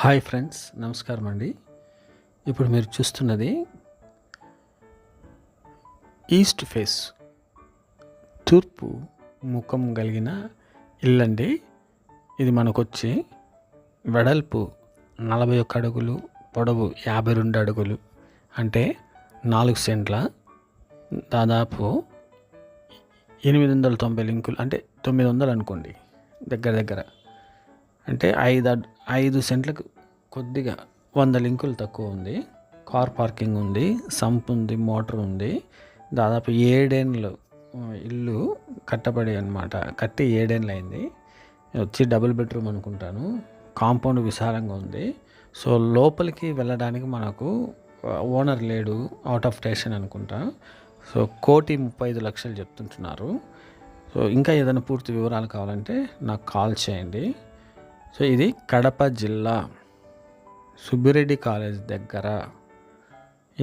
Hi friends, నమస్కారం అండి. ఇప్పుడు మీరు చూస్తున్నది ఈస్ట్ ఫేస్, తూర్పు ముఖం కలిగిన ఇల్లండి. ఇది మనకొచ్చి వెడల్పు 41 అడుగులు, పొడవు 52 అడుగులు, అంటే 4 సెంట్ల, దాదాపు 890 లింకులు, అంటే 900 అనుకోండి దగ్గర దగ్గర. అంటే 5 సెంట్లకు కొద్దిగా 100 లింకులు తక్కువ ఉంది. కార్ పార్కింగ్ ఉంది, సంప్ ఉంది, మోటార్ ఉంది. దాదాపు 7 ఏళ్ళు ఇల్లు కట్టబడి అనమాట. కట్టి 7 ఏళ్ళు అయింది. వచ్చి డబుల్ బెడ్రూమ్ అనుకుంటాను. కాంపౌండ్ విశాలంగా ఉంది. సో లోపలికి వెళ్ళడానికి మనకు ఓనర్ లేడు, అవుట్ ఆఫ్ స్టేషన్ అనుకుంటా. సో 1,35,00,000 చెప్తుంటున్నారు. సో ఇంకా ఏదైనా పూర్తి వివరాలు కావాలంటే నాకు కాల్ చేయండి. సో ఇది కడప జిల్లా సుబ్బిరెడ్డి కాలేజ్ దగ్గర.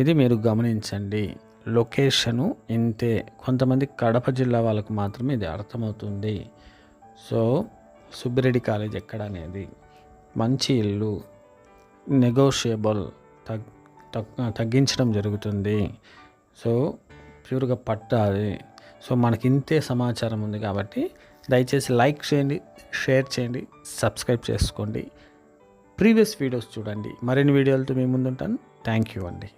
ఇది మీరు గమనించండి. లొకేషను ఇంతే. కొంతమంది కడప జిల్లా వాళ్ళకు మాత్రమే ఇది అర్థమవుతుంది. సో సుబ్బిరెడ్డి కాలేజ్ ఎక్కడ అనేది మంచి ఇల్లు, నెగోషియబుల్, తగ్గించడం జరుగుతుంది. సో ప్యూర్గా పట్టాలి. సో మనకి ఇంతే సమాచారం ఉంది కాబట్టి దయచేసి లైక్ చేయండి, షేర్ చేయండి, సబ్స్క్రైబ్ చేసుకోండి. ప్రీవియస్ వీడియోస్ చూడండి. మరిన్ని వీడియోలతో మీ ముందుంటాను. థ్యాంక్ యూ అండి.